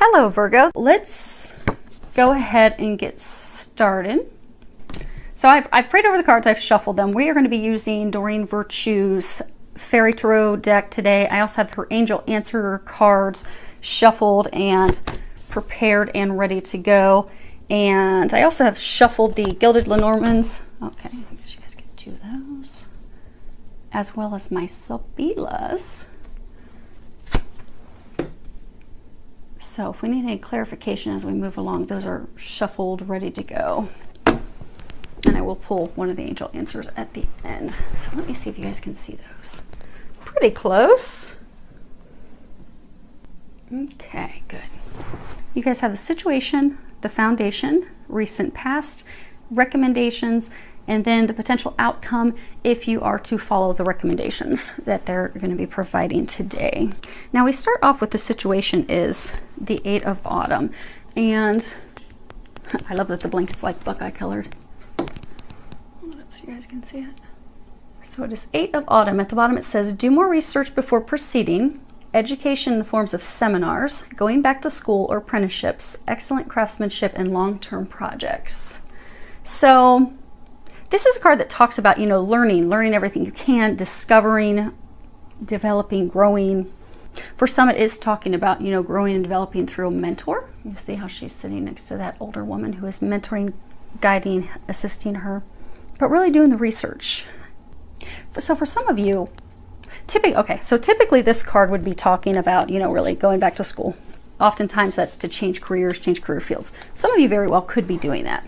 Hello, Virgo. Let's go ahead and get started. So I've prayed over the cards, I've shuffled them. We are going to be using Doreen Virtue's Fairy Tarot deck today. I also have her Angel Answer cards shuffled and prepared and ready to go. And I also have shuffled the Gilded Lenormands. Okay, I guess you guys get two of those. As well as my Sabilas. So if we need any clarification as we move along, those are shuffled, ready to go. And I will pull one of the Angel Answers at the end. So let me see if you guys can see those. Pretty close. Okay, good. You guys have the situation, the foundation, recent past, recommendations, and then the potential outcome if you are to follow the recommendations that they're going to be providing today. Now we start off with the situation is the 8 of Autumn. And I love that the blanket's like buckeye colored. So you guys can see it. So it is 8 of Autumn. At the bottom it says, do more research before proceeding. Education in the forms of seminars, going back to school or apprenticeships, excellent craftsmanship, and long-term projects. So this is a card that talks about, you know, learning everything you can, discovering, developing, growing. For some, it is talking about, you know, growing and developing through a mentor. You see how she's sitting next to that older woman who is mentoring, guiding, assisting her, but really doing the research. So for some of you, typically this card would be talking about, you know, really going back to school. Oftentimes that's to change careers, change career fields. Some of you very well could be doing that.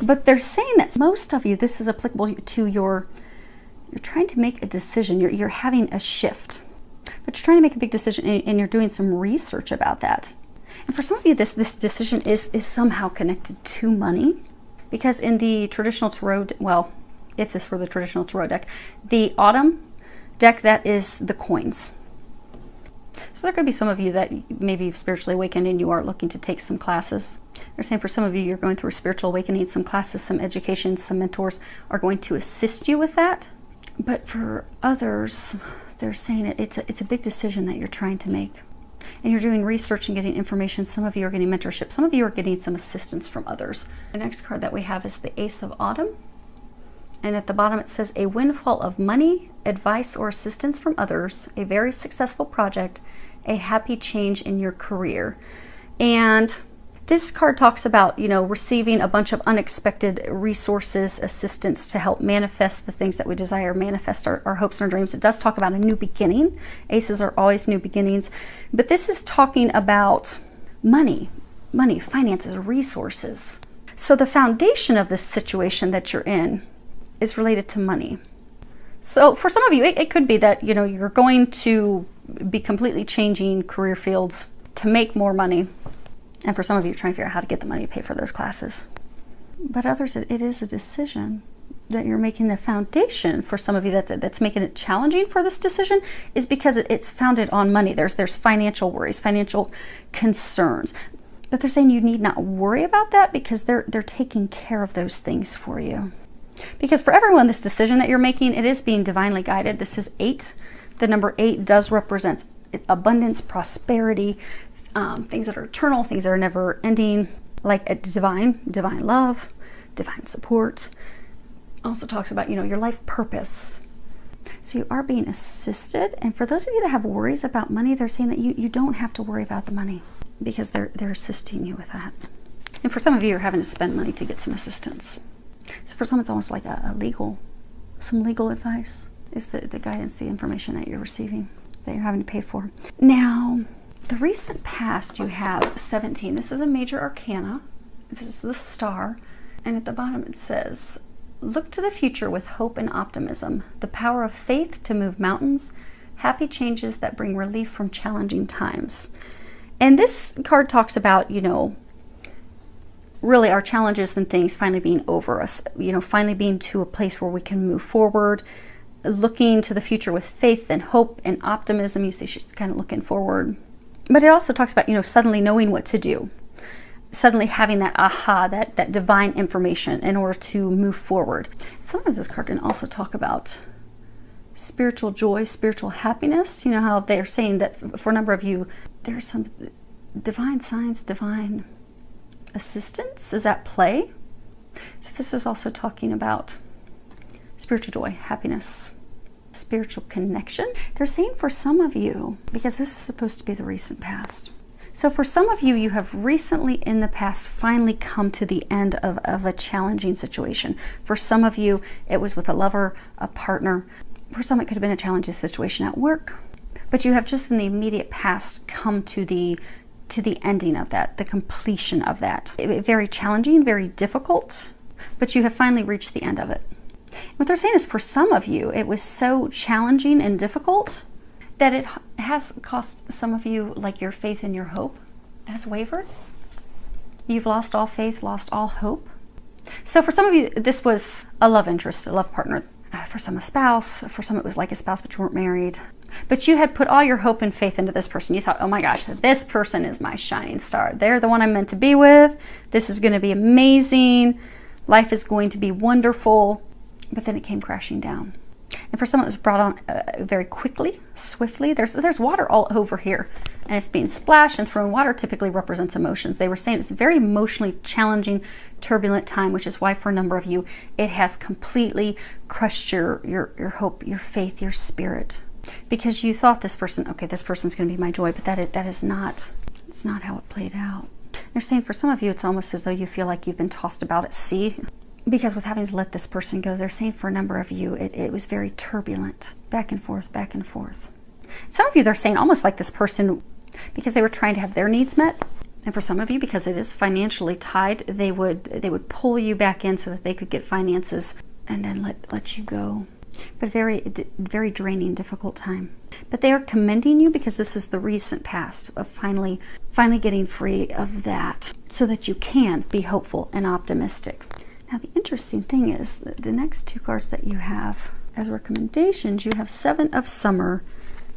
But they're saying that most of you, this is applicable to you're trying to make a decision. You're having a shift, but you're trying to make a big decision and you're doing some research about that. And for some of you, this decision is somehow connected to money, because in the traditional tarot, well, if this were the traditional tarot deck, the Autumn deck, that is the coins. So there could be some of you that maybe you've spiritually awakened and you are looking to take some classes. They're saying for some of you, you're going through a spiritual awakening, some classes, some education, some mentors are going to assist you with that. But for others, they're saying it's a big decision that you're trying to make. And you're doing research and getting information. Some of you are getting mentorship. Some of you are getting some assistance from others. The next card that we have is the Ace of Autumn. And at the bottom it says, a windfall of money, advice, or assistance from others, a very successful project, a happy change in your career. And this card talks about, you know, receiving a bunch of unexpected resources, assistance to help manifest the things that we desire, manifest our hopes and our dreams. It does talk about a new beginning. Aces are always new beginnings. But this is talking about money, finances, resources. So the foundation of this situation that you're in is related to money. So for some of you, it could be that, you know, you're going to be completely changing career fields to make more money. And for some of you, you're trying to figure out how to get the money to pay for those classes. But others, it is a decision that you're making. The foundation for some of you that's making it challenging for this decision is because it's founded on money. There's financial worries, financial concerns. But they're saying you need not worry about that because they're taking care of those things for you. Because for everyone, this decision that you're making, it is being divinely guided. This is 8. The number 8 does represent abundance, prosperity, things that are eternal, things that are never ending, like a divine love, divine support. Also talks about, you know, your life purpose. So you are being assisted. And for those of you that have worries about money, they're saying that you don't have to worry about the money because they're assisting you with that. And for some of you, you're having to spend money to get some assistance. So for some, it's almost like some legal advice is the guidance, the information that you're receiving, that you're having to pay for. Now, the recent past, you have 17. This is a major arcana. This is the star. And at the bottom it says, look to the future with hope and optimism, the power of faith to move mountains, happy changes that bring relief from challenging times. And this card talks about, you know, really our challenges and things finally being over us, you know, finally being to a place where we can move forward, looking to the future with faith and hope and optimism. You see she's kind of looking forward. But it also talks about, you know, suddenly knowing what to do, suddenly having that aha, that divine information in order to move forward. Sometimes this card can also talk about spiritual joy, spiritual happiness. You know how they're saying that for a number of you, there's some divine signs, divine assistance is at play. So this is also talking about spiritual joy, happiness, spiritual connection. They're saying for some of you, because this is supposed to be the recent past. So for some of you, you have recently in the past finally come to the end of a challenging situation. For some of you, it was with a lover, a partner. For some, it could have been a challenging situation at work. But you have just in the immediate past come to the ending of that, the completion of that. Very challenging, very difficult, but you have finally reached the end of it. What they're saying is for some of you, it was so challenging and difficult that it has cost some of you, like your faith and your hope has wavered. You've lost all faith, lost all hope. So for some of you, this was a love interest, a love partner. For some, a spouse. For some, it was like a spouse, but you weren't married. But you had put all your hope and faith into this person. You thought, oh my gosh, this person is my shining star. They're the one I'm meant to be with. This is going to be amazing. Life is going to be wonderful. But then it came crashing down. And for some, it was brought on very quickly, swiftly. There's water all over here, and it's being splashed and thrown. Water typically represents emotions. They were saying it's a very emotionally challenging, turbulent time, which is why for a number of you, it has completely crushed your hope, your faith, your spirit. Because you thought this person, okay, this person's going to be my joy, but that is not, it's not how it played out. They're saying for some of you, it's almost as though you feel like you've been tossed about at sea. Because with having to let this person go, they're saying for a number of you, it was very turbulent, back and forth, back and forth. Some of you, they're saying almost like this person, because they were trying to have their needs met. And for some of you, because it is financially tied, they would pull you back in so that they could get finances and then let you go. But very draining, difficult time. But they are commending you because this is the recent past of finally getting free of that so that you can be hopeful and optimistic. Now, the interesting thing is that the next two cards that you have as recommendations, you have 7 of Summer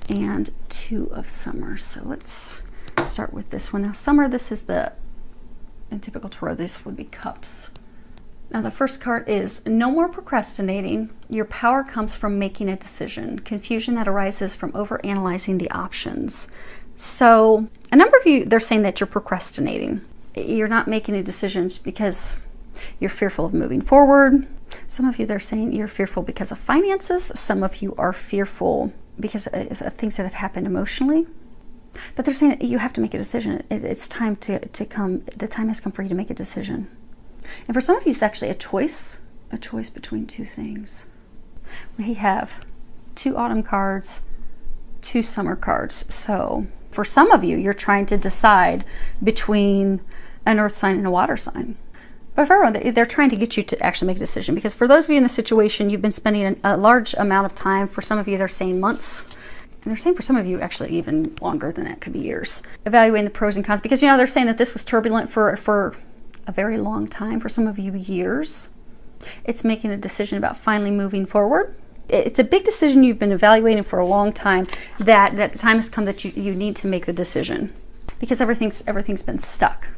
and 2 of Summer. So let's start with this one. Now, Summer, this is in typical tarot, this would be Cups. Now, the first card is no more procrastinating. Your power comes from making a decision. Confusion that arises from overanalyzing the options. So a number of you, they're saying that you're procrastinating. You're not making any decisions because you're fearful of moving forward. Some of you, they're saying you're fearful because of finances. Some of you are fearful because of things that have happened emotionally. But they're saying you have to make a decision. It's time to come. The time has come for you to make a decision. And for some of you, it's actually a choice between two things. We have 2 autumn cards, 2 summer cards. So for some of you, you're trying to decide between an earth sign and a water sign. But for everyone, they're trying to get you to actually make a decision. Because for those of you in the situation, you've been spending a large amount of time. For some of you, they're saying months. And they're saying for some of you, actually even longer than that, could be years. Evaluating the pros and cons. Because, they're saying that this was turbulent for a very long time. For some of you, years. It's making a decision about finally moving forward. It's a big decision you've been evaluating for a long time. That the time has come that you need to make the decision. Because everything's been stuck.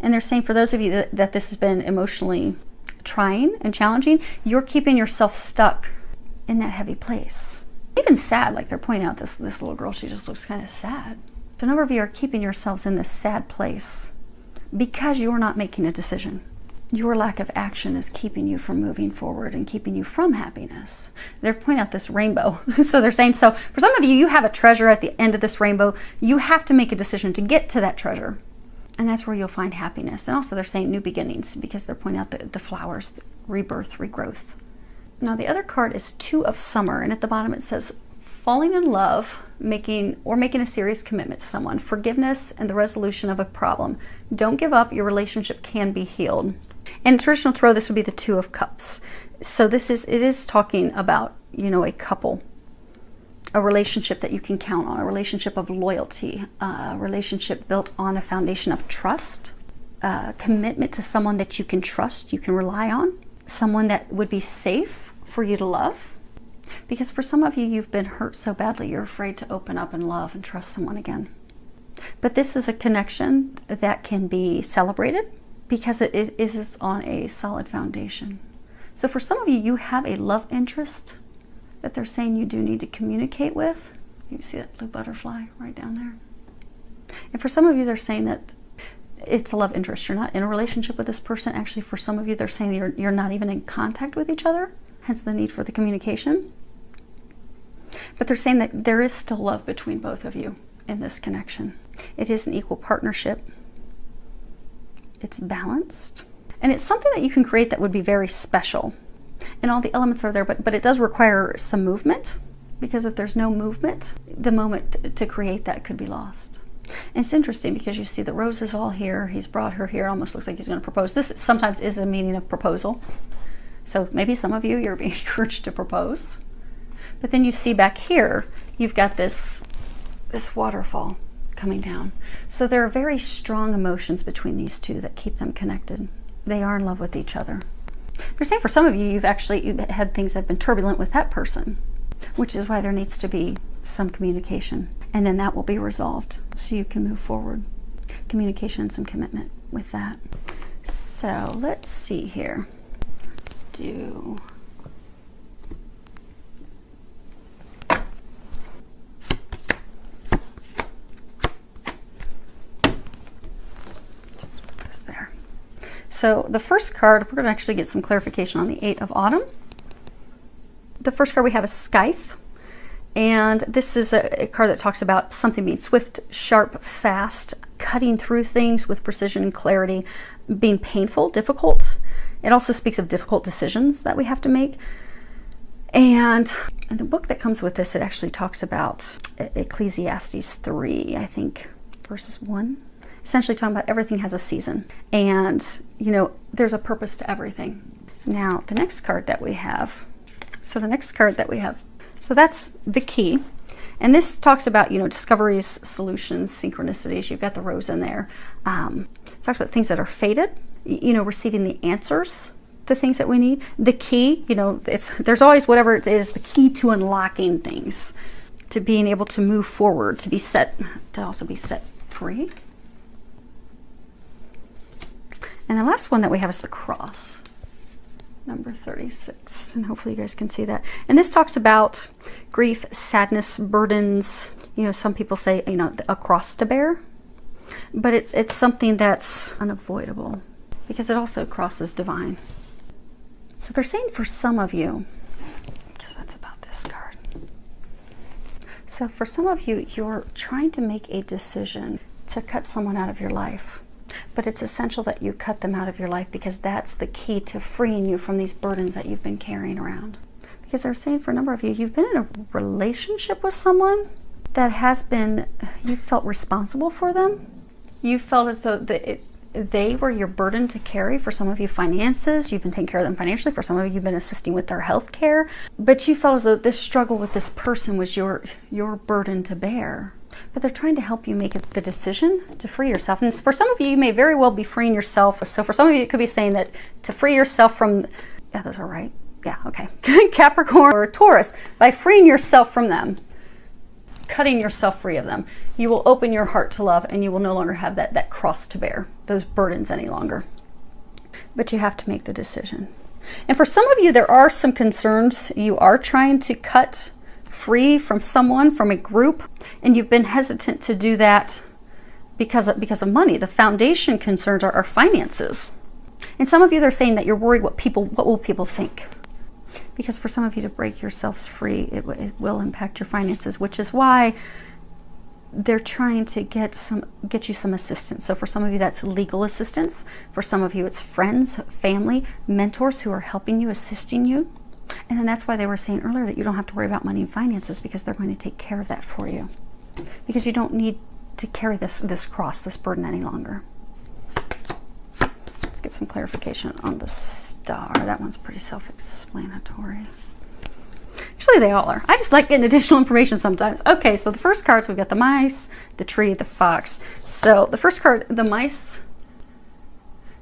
And they're saying for those of you that this has been emotionally trying and challenging, you're keeping yourself stuck in that heavy place. Even sad, like they're pointing out this little girl, she just looks kind of sad. So a number of you are keeping yourselves in this sad place because you're not making a decision. Your lack of action is keeping you from moving forward and keeping you from happiness. They're pointing out this rainbow. So they're saying, so for some of you, you have a treasure at the end of this rainbow. You have to make a decision to get to that treasure. And that's where you'll find happiness. And also they're saying new beginnings because they're pointing out the flowers, the rebirth, regrowth. Now the other card is 2 of Summer. And at the bottom it says, falling in love, making a serious commitment to someone, forgiveness and the resolution of a problem. Don't give up. Your relationship can be healed. In traditional tarot, this would be the 2 of Cups. So it is talking about, a couple, a relationship that you can count on, a relationship of loyalty, a relationship built on a foundation of trust, commitment to someone that you can trust, you can rely on, someone that would be safe for you to love. Because for some of you, you've been hurt so badly, you're afraid to open up and love and trust someone again. But this is a connection that can be celebrated, because it is on a solid foundation. So for some of you, you have a love interest that they're saying you do need to communicate with. You see that blue butterfly right down there? And for some of you, they're saying that it's a love interest. You're not in a relationship with this person. Actually, for some of you, they're saying you're not even in contact with each other, hence the need for the communication. But they're saying that there is still love between both of you in this connection. It is an equal partnership. It's balanced. And it's something that you can create that would be very special. And all the elements are there, but it does require some movement, because if there's no movement, the moment to create that could be lost. And it's interesting because you see the rose is all here. He's brought her here. It almost looks like he's going to propose. This sometimes is a meaning of proposal. So maybe some of you, you're being encouraged to propose. But then you see back here, you've got this waterfall coming down. So there are very strong emotions between these two that keep them connected. They are in love with each other. They're saying for some of you, you've had things that have been turbulent with that person, which is why there needs to be some communication. And then that will be resolved so you can move forward. Communication and some commitment with that. So let's see here. Let's do... there. So the first card, we're going to actually get some clarification on the 8 of Autumn. The first card we have is Scythe. And this is a card that talks about something being swift, sharp, fast, cutting through things with precision and clarity, being painful, difficult. It also speaks of difficult decisions that we have to make. And in the book that comes with this, it actually talks about Ecclesiastes 3, I think, verses 1. Essentially talking about everything has a season. And, you know, there's a purpose to everything. Now, the next card that we have, so that's the key. And this talks about, you know, discoveries, solutions, synchronicities. You've got the rose in there. It talks about things that are fated, you know, receiving the answers to things that we need. The key, you know, there's always whatever it is, the key to unlocking things, to being able to move forward, to also be set free. And the last one that we have is the cross, number 36. And hopefully you guys can see that. And this talks about grief, sadness, burdens. You know, some people say, you know, a cross to bear. But it's something that's unavoidable because it also crosses divine. So they're saying for some of you, because that's about this card. So for some of you, you're trying to make a decision to cut someone out of your life. But it's essential that you cut them out of your life because that's the key to freeing you from these burdens that you've been carrying around. Because they're saying for a number of you, you've been in a relationship with someone that has been, you felt responsible for them. You felt as though they were your burden to carry. For some of you, finances, you've been taking care of them financially. For some of you, you've been assisting with their health care. But you felt as though this struggle with this person was your burden to bear. But they're trying to help you make the decision to free yourself. And for some of you, you may very well be freeing yourself. So for some of you, it could be saying that to free yourself from, yeah, those are right. Yeah, okay. Capricorn or Taurus, by freeing yourself from them, cutting yourself free of them, you will open your heart to love and you will no longer have that cross to bear, those burdens any longer. But you have to make the decision. And for some of you, there are some concerns. You are trying to cut free from someone, from a group, and you've been hesitant to do that because of money. The foundation concerns are finances. And some of you, they're saying that you're worried what will people think. Because for some of you to break yourselves free, it will impact your finances, which is why they're trying to get you some assistance. So for some of you, that's legal assistance. For some of you, it's friends, family, mentors who are helping you, assisting you. And then that's why they were saying earlier that you don't have to worry about money and finances because they're going to take care of that for you. Because you don't need to carry this cross, this burden any longer. Let's get some clarification on the star. That one's pretty self-explanatory. Actually, they all are. I just like getting additional information sometimes. Okay, so the first cards, we've got the mice, the tree, the fox. So the first card, the mice,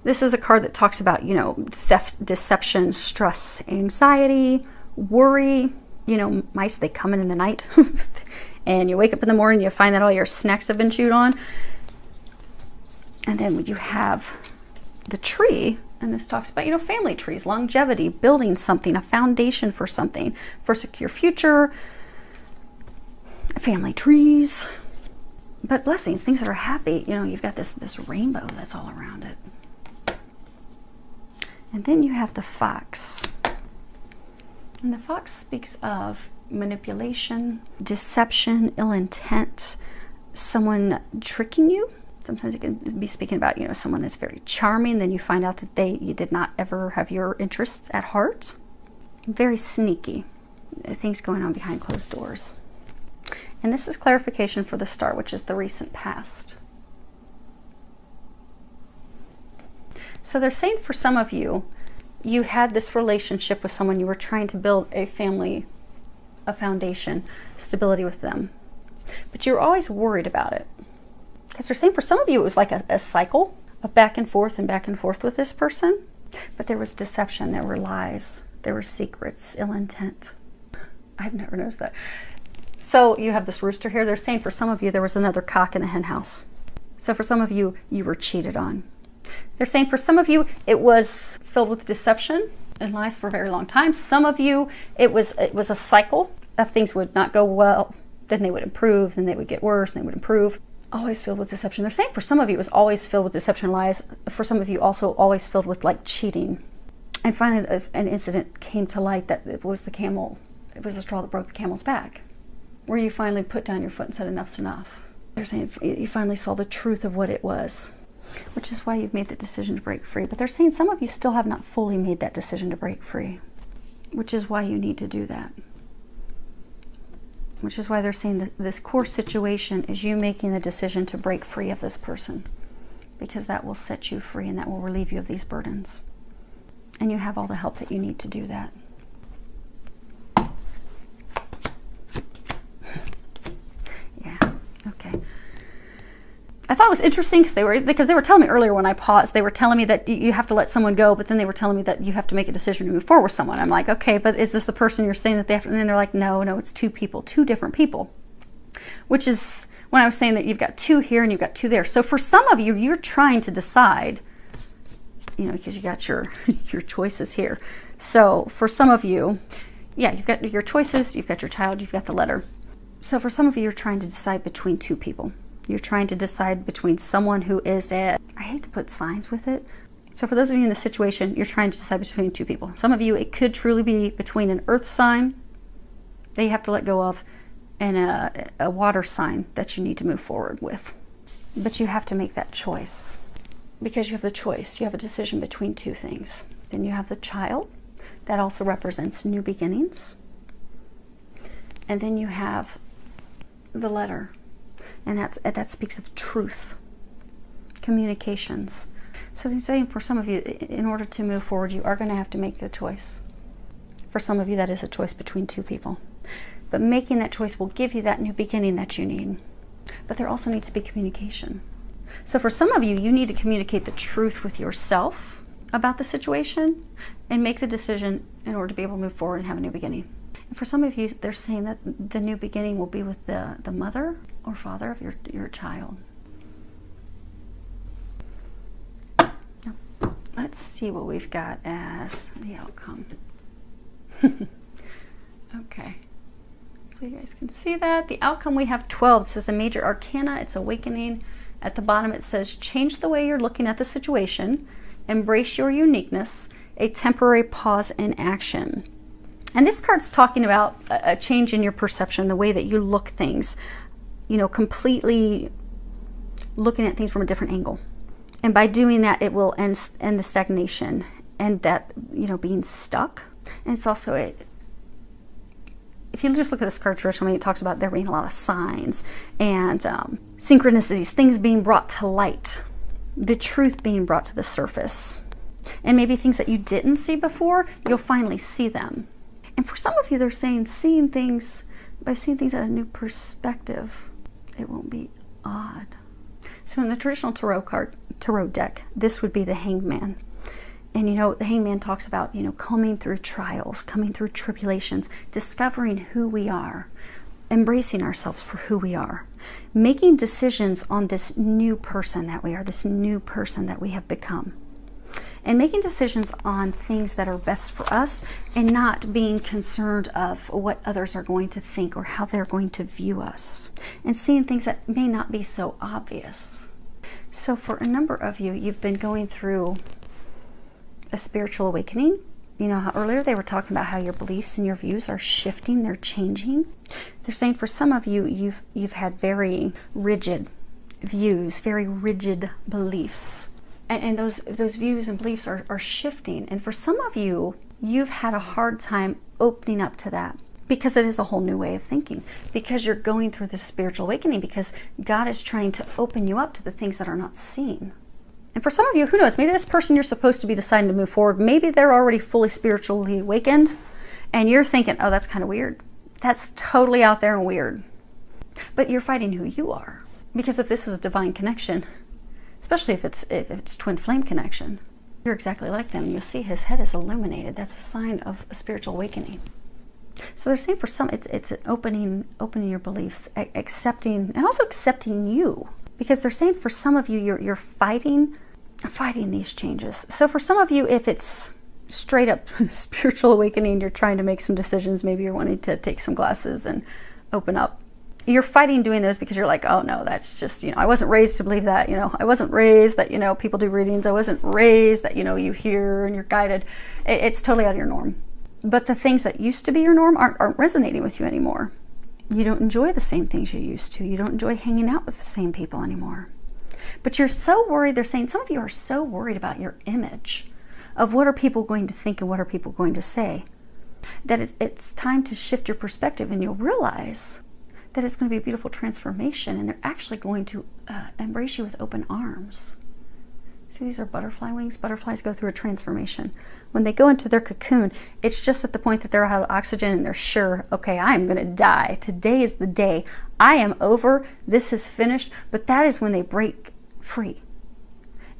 this is a card that talks about, you know, theft, deception, stress, anxiety, worry. You know, mice, they come in the night and you wake up in the morning, you find that all your snacks have been chewed on. And then you have the tree, and this talks about, you know, family trees, longevity, building something, a foundation for something, for a secure future, family trees. But blessings, things that are happy. You know, you've got this rainbow that's all around it. And then you have the fox. And the fox speaks of manipulation, deception, ill intent, someone tricking you. Sometimes it can be speaking about, you know, someone that's very charming, then you find out that you did not ever have your interests at heart. Very sneaky. Things going on behind closed doors. And this is clarification for the star, which is the recent past. So they're saying for some of you, you had this relationship with someone, you were trying to build a family, a foundation, stability with them. But you're always worried about it. Because they're saying for some of you, it was like a cycle of back and forth with this person. But there was deception, there were lies, there were secrets, ill intent. I've never noticed that. So you have this rooster here. They're saying for some of you, there was another cock in the hen house. So for some of you, you were cheated on. They're saying for some of you, it was filled with deception and lies for a very long time. Some of you, it was a cycle of things would not go well, then they would improve, then they would get worse, then they would improve. Always filled with deception. They're saying for some of you, it was always filled with deception and lies. For some of you, also always filled with like cheating. And finally, an incident came to light that it was the camel. It was the straw that broke the camel's back, where you finally put down your foot and said, enough's enough. They're saying you finally saw the truth of what it was, which is why you've made the decision to break free. But they're saying some of you still have not fully made that decision to break free, which is why you need to do that. Which is why they're saying that this core situation is you making the decision to break free of this person, because that will set you free and that will relieve you of these burdens. And you have all the help that you need to do that. Yeah, okay. I thought it was interesting because they were telling me earlier when I paused, they were telling me that you have to let someone go, but then they were telling me that you have to make a decision to move forward with someone. I'm like, okay, but is this the person you're saying that they have to? And then they're like, no, it's two people, two different people. Which is when I was saying that you've got two here and you've got two there. So for some of you, you're trying to decide, you know, because you got your choices here. So for some of you, yeah, you've got your choices, you've got your child, you've got the letter. So for some of you, you're trying to decide between two people. You're trying to decide between someone who is I hate to put signs with it. So for those of you in the situation, you're trying to decide between two people. Some of you, it could truly be between an earth sign that you have to let go of and a water sign that you need to move forward with. But you have to make that choice because you have the choice. You have a decision between two things. Then you have the child. That also represents new beginnings. And then you have the letter. And that speaks of truth, communications. So they're saying for some of you, in order to move forward, you are going to have to make the choice. For some of you, that is a choice between two people. But making that choice will give you that new beginning that you need. But there also needs to be communication. So for some of you, you need to communicate the truth with yourself about the situation and make the decision in order to be able to move forward and have a new beginning. And for some of you, they're saying that the new beginning will be with the mother or father of your child. Now, let's see what we've got as the outcome. Okay. So you guys can see that. The outcome, we have 12. This is a major arcana. It's awakening. At the bottom, it says, change the way you're looking at the situation. Embrace your uniqueness. A temporary pause in action. And this card's talking about a change in your perception, the way that you look things, you know, completely looking at things from a different angle. And by doing that, it will end the stagnation and that, you know, being stuck. And it's also if you just look at this card traditionally, it talks about there being a lot of signs and synchronicities, things being brought to light, the truth being brought to the surface. And maybe things that you didn't see before, you'll finally see them. And for some of you, they're saying by seeing things at a new perspective, it won't be odd. So in the traditional tarot deck, this would be the Hangman. And you know, the Hangman talks about, you know, coming through trials, coming through tribulations, discovering who we are, embracing ourselves for who we are, making decisions on this new person that we are, this new person that we have become. and making decisions on things that are best for us, and not being concerned of what others are going to think or how they're going to view us, and seeing things that may not be so obvious. So for a number of you, you've been going through a spiritual awakening. You know how earlier they were talking about how your beliefs and your views are shifting, they're changing. They're saying for some of you, you've had very rigid views, very rigid beliefs. And those views and beliefs are shifting. And for some of you, you've had a hard time opening up to that, because it is a whole new way of thinking, because you're going through this spiritual awakening, because God is trying to open you up to the things that are not seen. And for some of you, who knows, maybe this person you're supposed to be deciding to move forward, maybe they're already fully spiritually awakened, and you're thinking, oh, that's kind of weird. That's totally out there and weird. But you're fighting who you are. Because if this is a divine connection, especially if it's twin flame connection, you're exactly like them. You'll see his head is illuminated. That's a sign of a spiritual awakening. So they're saying for some, it's an opening your beliefs, accepting, and also accepting you. Because they're saying for some of you, you're fighting these changes. So for some of you, if it's straight up spiritual awakening, you're trying to make some decisions, maybe you're wanting to take some classes and open up. You're fighting doing those because you're like, oh no, that's just, I wasn't raised to believe that, I wasn't raised that, people do readings. I wasn't raised that, you hear and you're guided. It's totally out of your norm. But the things that used to be your norm aren't resonating with you anymore. You don't enjoy the same things you used to. You don't enjoy hanging out with the same people anymore. But you're so worried. They're saying some of you are so worried about your image, of what are people going to think and what are people going to say, that it's time to shift your perspective, and you'll realize that it's going to be a beautiful transformation, and they're actually going to embrace you with open arms. See, these are butterfly wings. Butterflies go through a transformation. When they go into their cocoon, it's just at the point that they're out of oxygen and they're sure, okay, I'm going to die. Today is the day. I am over. This is finished. But that is when they break free.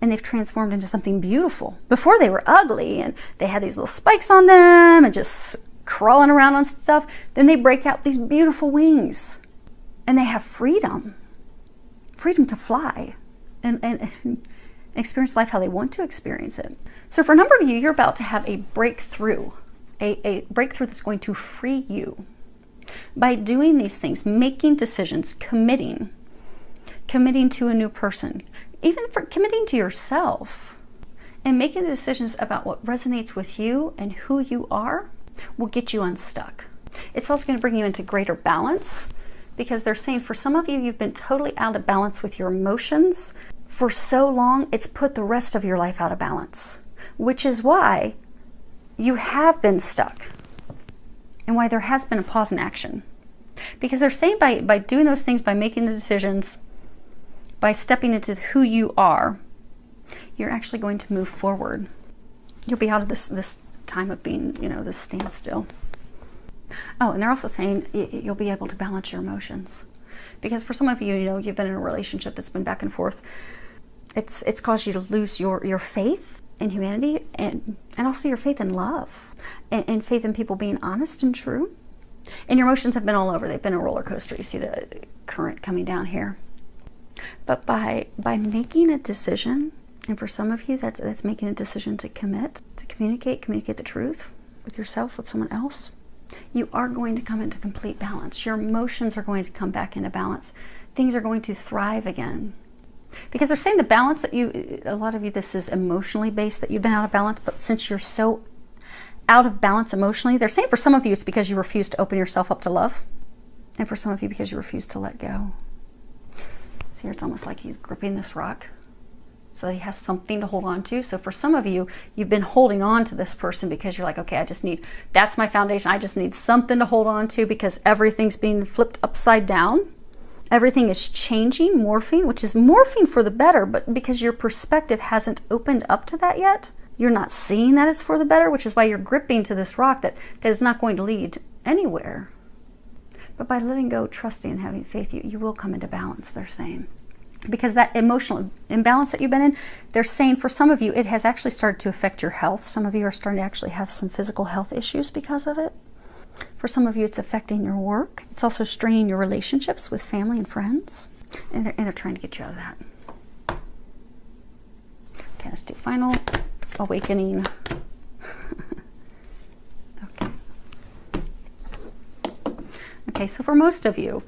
And they've transformed into something beautiful. Before they were ugly and they had these little spikes on them and just crawling around on stuff. Then they break out these beautiful wings. And they have freedom. Freedom to fly. And experience life how they want to experience it. So for a number of you, you're about to have a breakthrough, a breakthrough that's going to free you. By doing these things, making decisions, committing to a new person, even for committing to yourself, and making the decisions about what resonates with you and who you are will get you unstuck. It's also going to bring you into greater balance, because they're saying for some of you, you've been totally out of balance with your emotions. For so long, it's put the rest of your life out of balance, which is why you have been stuck and why there has been a pause in action. Because they're saying by doing those things, by making the decisions, by stepping into who you are, you're actually going to move forward. You'll be out of this time of being, this standstill. Oh, and they're also saying you'll be able to balance your emotions. Because for some of you, you've been in a relationship that's been back and forth. It's caused you to lose your faith in humanity, and also your faith in love, and faith in people being honest and true. And your emotions have been all over. They've been a roller coaster. You see the current coming down here. But by making a decision, and for some of you, that's making a decision to commit, to communicate the truth with yourself, with someone else, you are going to come into complete balance. Your emotions are going to come back into balance. Things are going to thrive again. Because they're saying the balance that a lot of you, this is emotionally based, that you've been out of balance, but since you're so out of balance emotionally, they're saying for some of you it's because you refuse to open yourself up to love. And for some of you, because you refuse to let go. See, it's almost like he's gripping this rock so that he has something to hold on to. So for some of you, you've been holding on to this person because you're like, okay, that's my foundation. I just need something to hold on to because everything's being flipped upside down. Everything is changing, morphing, which is morphing for the better, but because your perspective hasn't opened up to that yet, you're not seeing that it's for the better, which is why you're gripping to this rock that is not going to lead anywhere. But by letting go, trusting, and having faith, you will come into balance, they're saying. Because that emotional imbalance that you've been in, they're saying for some of you, it has actually started to affect your health. Some of you are starting to actually have some physical health issues because of it. For some of you, it's affecting your work. It's also straining your relationships with family and friends. And they're trying to get you out of that. Okay, let's do final awakening. Okay. Okay, so for most of you,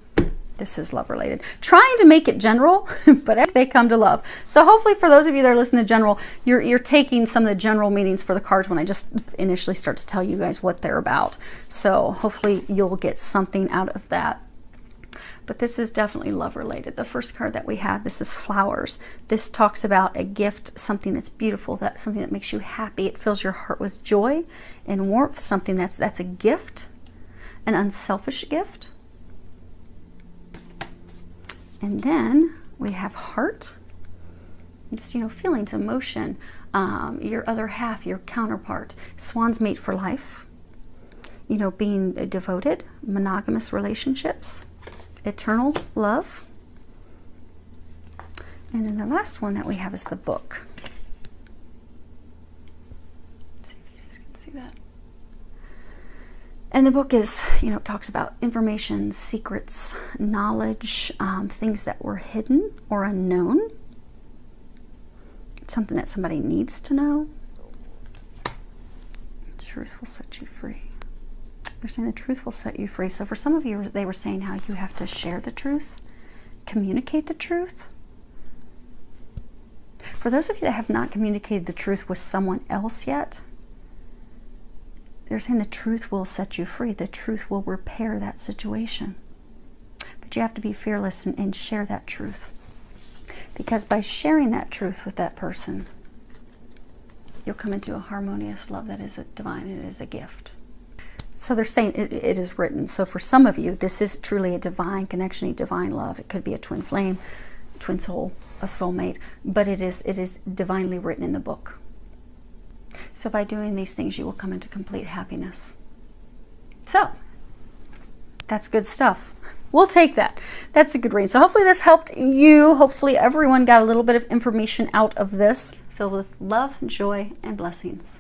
this is love related. Trying to make it general, but they come to love. So hopefully for those of you that are listening to general, you're taking some of the general meanings for the cards when I just initially start to tell you guys what they're about. So hopefully you'll get something out of that. But this is definitely love related. The first card that we have, this is flowers. This talks about a gift, something that's beautiful, something that makes you happy. It fills your heart with joy and warmth, something that's a gift, an unselfish gift. And then we have heart. It's, feelings, emotion, your other half, your counterpart. Swan's mate for life. Being devoted, monogamous relationships, eternal love. And then the last one that we have is the book. Let's see if you guys can see that. And the book is, it talks about information, secrets, knowledge, things that were hidden or unknown. Something that somebody needs to know. Truth will set you free. They're saying the truth will set you free. So for some of you, they were saying how you have to share the truth, communicate the truth. For those of you that have not communicated the truth with someone else yet, they're saying the truth will set you free. The truth will repair that situation. But you have to be fearless and share that truth. Because by sharing that truth with that person, you'll come into a harmonious love that is divine. It is a gift. So they're saying it is written. So for some of you, this is truly a divine connection, a divine love. It could be a twin flame, twin soul, a soulmate. But it is divinely written in the book. So by doing these things, you will come into complete happiness. So, that's good stuff. We'll take that. That's a good reading. So hopefully this helped you. Hopefully everyone got a little bit of information out of this, filled with love, joy, and blessings.